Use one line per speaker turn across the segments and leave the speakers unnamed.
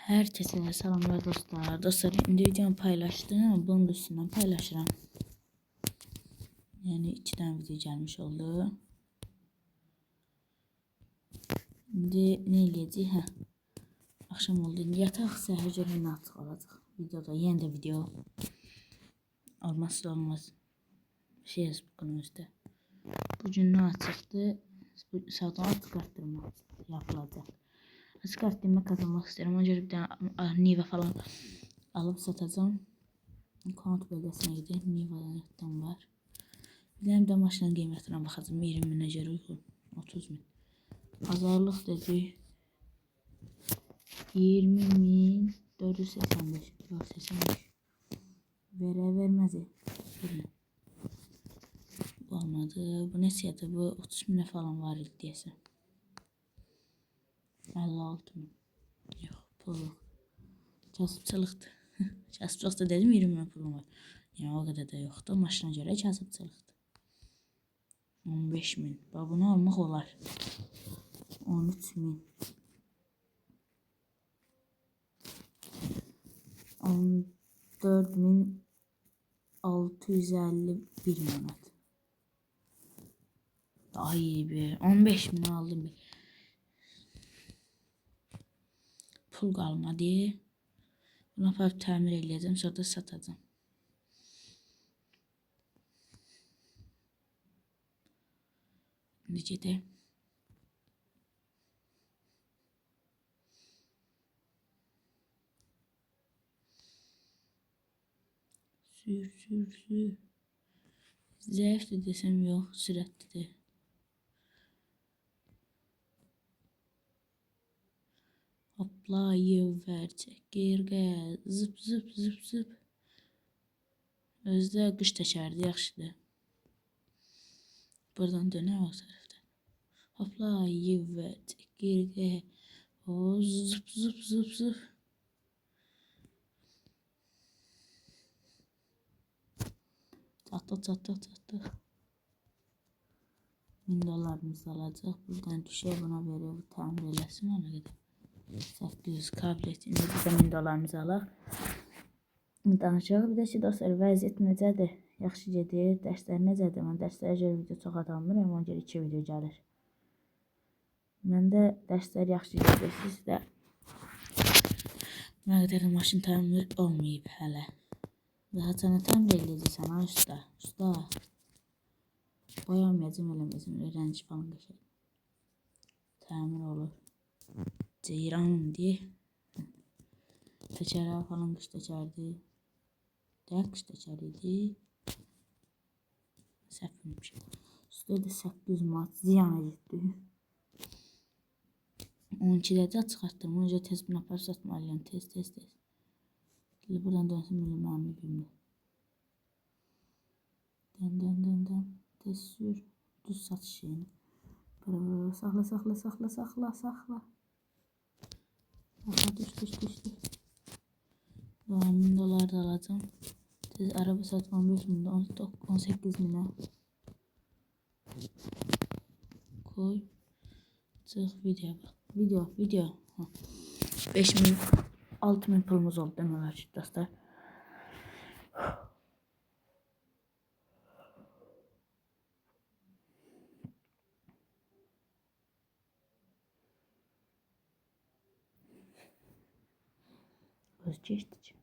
Herkese selamlar dostlar. Dostlar, indi videomu paylaştım ama bunun üstünden paylaşıram. Yani 2 tane video gelmiş oldu. İndi ne eləyəcəyik? Akşam oldu. İndi yataq, səhər görə nə açıq olacaq. Videoda yeni de video olmazsa olmaz Facebook'un üstə. Bugün nə açıqdı? Bu saat 6 qartdırma yapılacaq. Açıq qartdırma kazanmaq istəyirəm. Ona görə bir dənə Niva falan alıp satacağım. Konut bölgesine gidip Niva'dan var. Bir de maşının qiymətinə baxacağım. 20 minə görə uyğun. 30 min. Pazarlıq dedik. 20.485. 485. Verməz. Olmadı. Bu neçədir? Bu 30 minə falan var idi deyəsən. 56 min. Yox, pul yox. Kasıbçılıqdır. Kasıbçılıqda dedim 20 min pulum var. Yəni o qədər də yoxdur. Maşına görə kasıbçılıqdır. 15 min. Bunu almaq olar. 13 min. 14.651 manat. Daha iyi bir. 15 min aldım bir. Pul qalmadı. Bunu aparıb təmir eləyəcəm, sonra da satacağım. İndi gedək. Sür. Zəifdir desəm yox, sürətlidir. Hoplayıver, çəkir, zıp. Özdə qış təkərdi, yaxşıdır. Buradan dönək o tərəfdən. Hoplayıver, çəkir, zıp. Çatdıq. $1000 alacaq. Buradan düşək, buna veriyor, təmir eləsin ona qədər. 800 kablet. İndi bizə $1000 alaq. Danışaq bir də ki, dostlar, vəziyyət necədir? Yaxşı gedir. Dərslər necədir? Mən dərslərə görə video çox adamıram. Ona görə 2 video gəlir. Məndə dərslər yaxşı gedir. Sizdə nə qədər maşın təmir olmayıb hələ. Daha sənə təmir eləyəcəksən ha usta. Boyamayacam, eləməyəcəm. Rəngi falan qəşəng. Təmir olur. Ceyranım deyə. Təkərə falan qış təkərdi. Qış təkəriydi. Səhv bilmişim. Üstə də 800 manat ziyana getdi. 12-də çıxartdım. Ona görə tez bunu aparıb satmalıyım. Tez. Buradan dönsün mənim evimdə. Dön. Tez sür. Düz satış şeyini. Saxla. Düşdü. Daha $1000 da alacağım. Tez araba satıb 15 mində, 18 minə. Koy. Çıx video bax. Video. 5 min, 6 min pulumuz oldu demək olar ki, dostlar. Öz keçdik.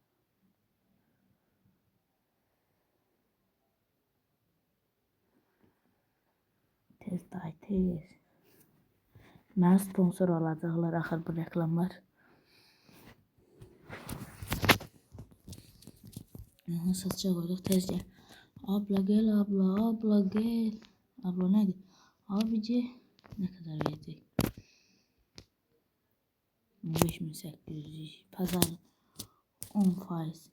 Tez. Mənə sponsor olacaqlar axır bu reklamlar. Satışa qoyduq, tez gəl. Abla gel. Abla nədir? Abici nə qədər verəcək? 15.800. Pazar 10%.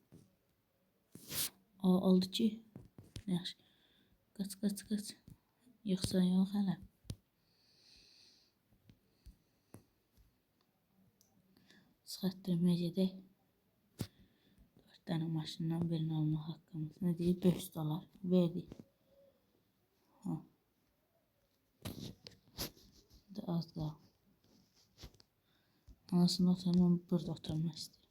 Oldu ki. Yaxşı. Qaç. Yoxsa yox hələ. Çıxartdırmaya gedək. 4 tane maşından birini almaq haqqımız. Nə deyir? $500 verdik. Az qal. Aslında oturmam, burada oturmak istedim.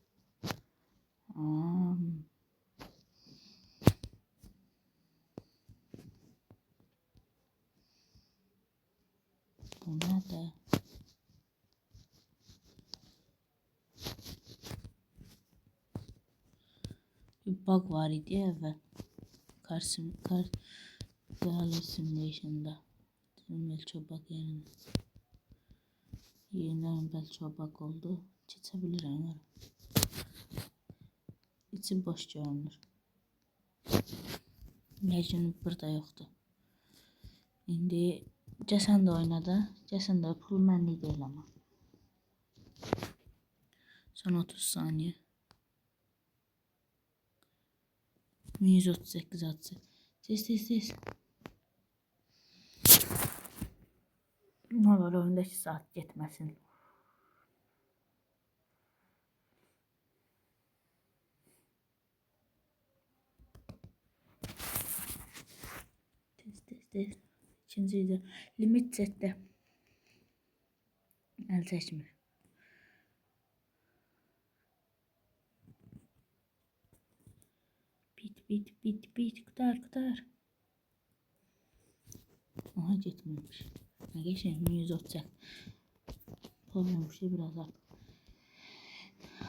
Bu nerede? Bir bug var idi evvel. Kar Galaxy Simulation'da. Belki o bug yerine. Yeniden belki o bug oldu. Geçebilirim. İçi boş görünür. Legend burada yoktu. İndi Jason da oynadı. Jason da pul mənli değil ama. Son 30 saniye. 138 atsı. Ses. Ne olur oyundaki saat gitmesin. Tez. İkinci video. Limit sette. El seçmir. Bit. Kutar. Aha gitmemiş. Geçen 100 atacak. Olmamış biraz artık.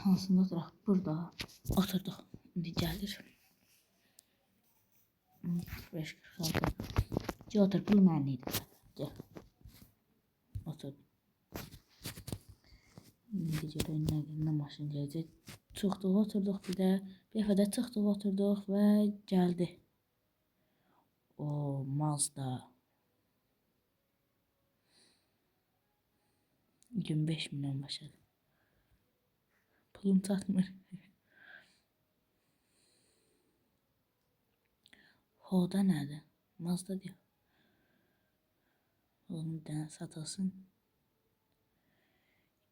Aslında oturaq burada oturduk. İndi gəlir. 5:46. Otur, pul mənli idi. Gəl. Otur. İndi görək nə maşın gələcək. Çıxdıq, oturduk bir dəfə də çıxdıq, oturduk və gəldi. O Mazda 25 milyon başladı. Pulum çatmır. Hoda nədir? Mazda diyor. Onu bir dənə satılsın.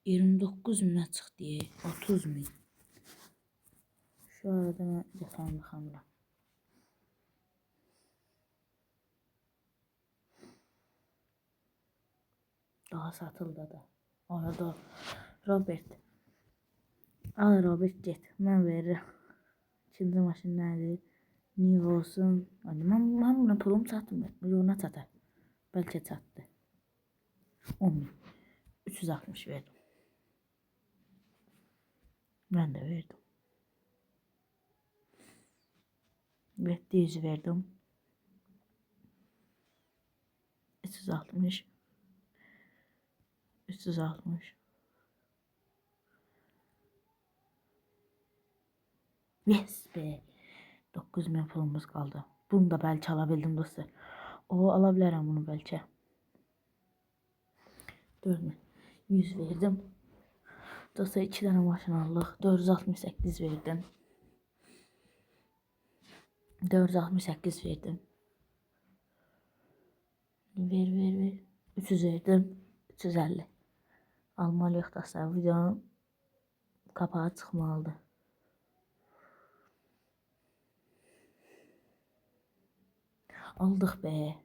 29 minə çıxdı. 30 min. Şu arada mən yatağımı baxamıram. Daha satıldı da. Arada Robert. Al Robert get. Mən verirəm. İkinci maşın nədir? New olsun. Mən buna pulum çatmır. Yoluna çatar. Bəlkə çatdı. 10 min. 360 verdim. Ben de verdim. 700 verdim. 360. 360. Yes be. 9000 pulumuz kaldı. Bunu da belki alabildim dostlar. O alabilirim bunu belki. 4000. 100 verdim. Dostlar 2 tane maşın aldık. 468 verdim. 468 verdim. Ver. 300 verdim. 350. Almalı yok dostlar. Videonun kapağı çıkmalıdır. Aldık be.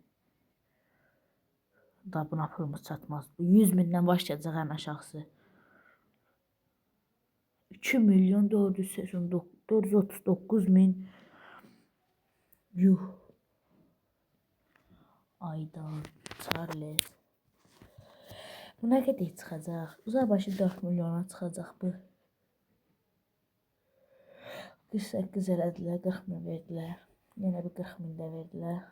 Da buna pulumuz çatmaz. 100 bindən başlayacaq ən aşağısı. 2 milyon 439 min. Yuh. Ayda Charles. Bu nə qədər çıxacaq? Uzaqbaşı 4 milyona çıxacaq bu. 48 elədilər, 40 min verdilər. Yenə bir 40 min də verdilər.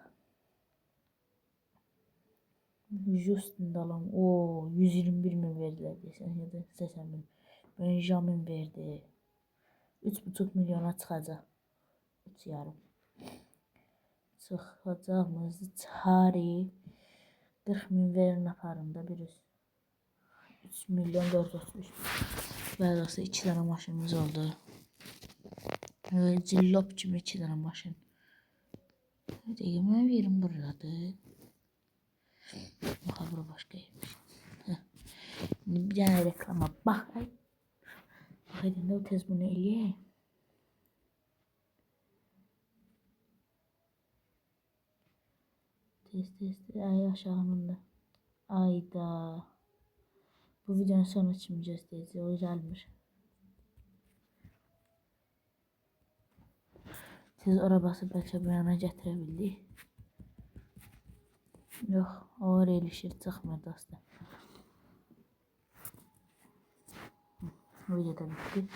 Justin Dalam. O 121 min verdilər desən ya da 80 min. Benjamin verdi. 3,5 milyona çıxacaq. 3,5. Çıxacağımız Çari 40 min verin aparım da bir 3 milyon 433. Bəzi 2 tane maşınımız oldu. Cillop kimi 2 tane maşın. Deyim verim buradadır. Baxa bura başqaymış. Bir dənə reklama bax. Bax edəndə o tez bunu eləyək. Tez ay aşağımında. Ayda. Bu videonun sonra çimeceğiz diye o gelmir. Siz ora basıp belki bu yana getirebildik. Yok, o erişir çıxmır dostlar. Bu video da bitti.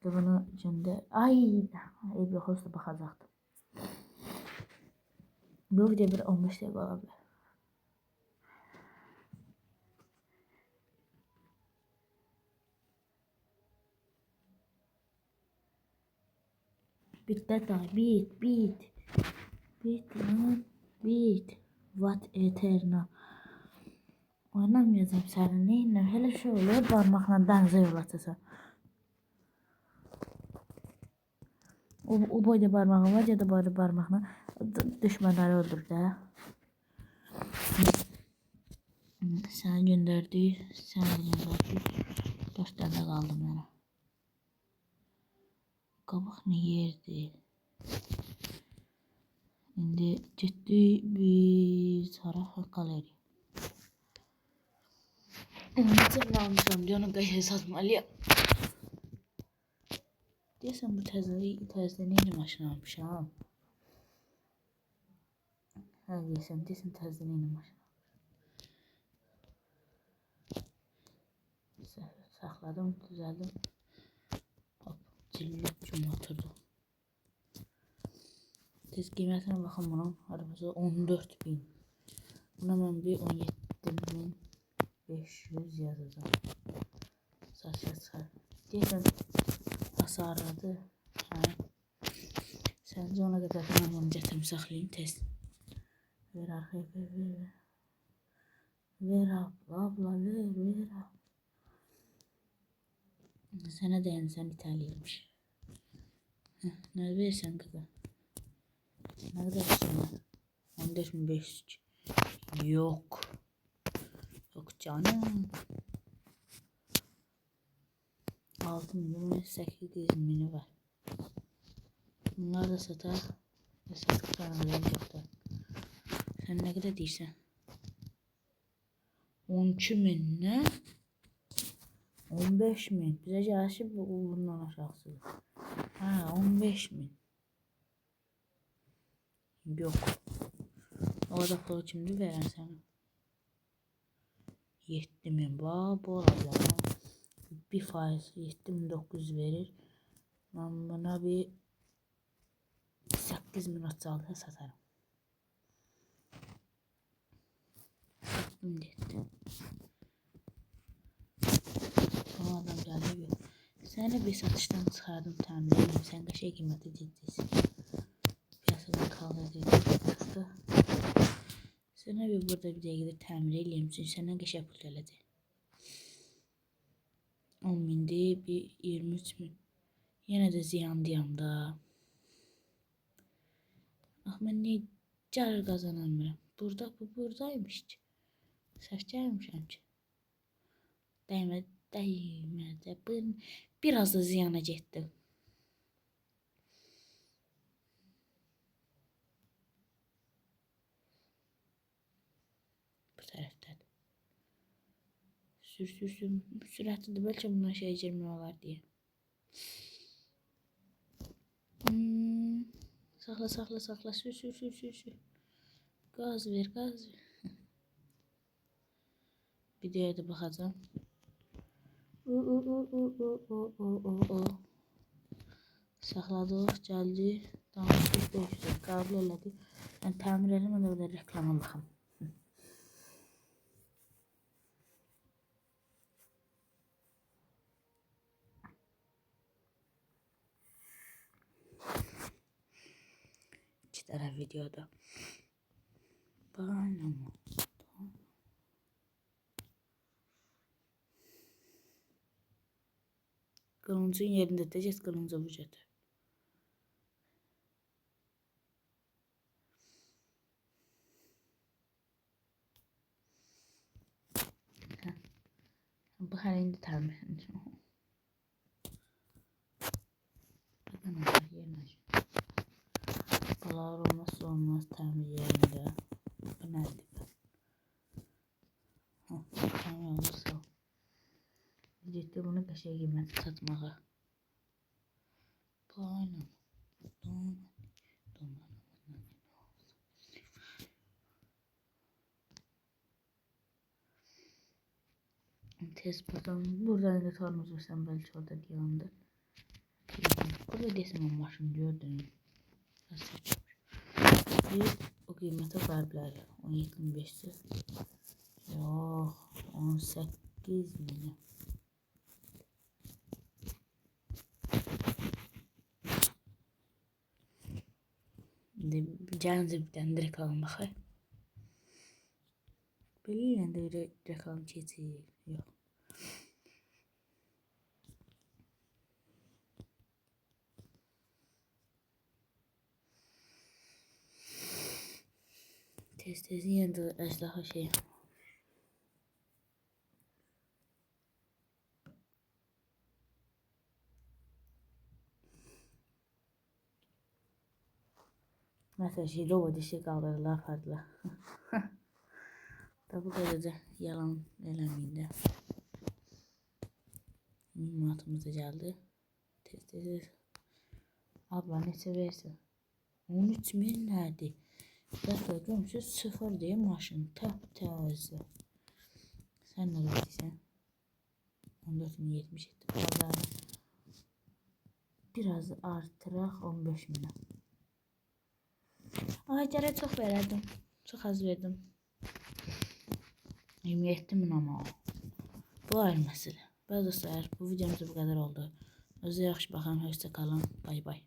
Bunu gönder. Ay, eyb yox, olsa baxacaqdım. Bu video bir 15 dəqiqə ola bilər. Bit da, bit lan, bit. What eternal. Oynamayacağım seninle. Hele şey olur, parmaqla dənizə yol açasan. O boyda parmağın var ya da boyda parmağına düşmanları öldür də. Sen gönderdi, sen gönderdi. 4 tane kaldım yani. Kabak ne yerdi? Şimdi ciddi bir taraf galeri. Sen ne almışım diyor, onu gayet satmalıyım. Diyorsan bu tezde neyle maşın almışım? Ha diyorsan tezde neyle maşın almışım. Sakladım, düzeldim. Hop, cillik cüm oturdu. Tez qiymətine baxın bunun. Arabası 14.000. Buna mən bir 17.500 yazacağım. Saçma çıxar. Deyəsən hasarladı. Hə. Səncə ona qədər mən onu gətirib saxlayayım tez. Ver arxaya, ver. Ver abla, ver. Sənə deyən sən İtaliyaymış. Nə versən qıza? Ne kadar sonra? 14.500. Yok canım. 6 milyon 800 milyon var. Bunlar da satar. Ve sattıklarını verecekler. Sen ne kadar deyirsən? 12.000 ne? 15.000. Bize gelişi bundan aşağısı. Ha 15.000. Yok. O kadar pulu kimdir veren sana? 7.000 var bu arada. Bir faiz 7.900 verir. Ben buna bir 8.000 atsalda satarım. Sattım gitti. O adam geldi. Seni bir satıştan çıkardım təmin edeyim. Sen kaşıya qiyməti ciddisin. Piyasadan kaldı dedi. Sana bir burada bir dəqiqədə təmir eləyim. Çünki səndən qəşəng pul gələcək. 10.000'di, bir 23.000. Yine de ziyan da. Ah ben niye car kazanamıyorum? Bu buradaymış. Səhv gəlmişəm ki. Dəymədi. Biraz da ziyana getdi. Bu tərəfdədir. Sür. Sürətlidir. Bəlkə bundan şey girmək olar deyə. Saxla. Sür. Gaz ver. Videoya da baxacağım. Saxladıq, gəldi. Danışıq 500 qəbul elədi. Yəni təmir eləmədən də reklama baxım. İki tərəf videoda. Bağlanma. Qılıncın yerində də get qılınca bu gətir. Bu hələ indi təmir edəcəm. Bunlar olmaz təmir yerində. Bu nədir? Təmir olursa. şey qiyməti satmağa. Bu aynen. Test bakalım. Buradan da tornuz versen belki orada yandı. Burada desem maşın gördüm. Bir o kıymete verdiler. 17.500. Yok. 18 milyon. Canınızı bir tane direkt alın bakayım. Böyle de direkt alın keçi. Yok. Testesi yanında ejderha şey. Mesela şey robot işi kaldırırlar farklı. Da bu derece yalan eləmeyinde. Mühimmatımız da geldi. Testesi. Abla neçə versin? 13 min nerede? Zaten görmüşsünüz 0 diye maşın. Təzə. Sen ne verirsən? 14.077 pazarda. Biraz artıraq 15 milyon. Ay gərək çox verərdim. Çox az verdim. 27 min ama. Bu ayrı məsələ. Bəzi dostlar, bu videomuzda bu kadar oldu. Özünüze yaxşı baxın, hoşça kalın. Bay bay.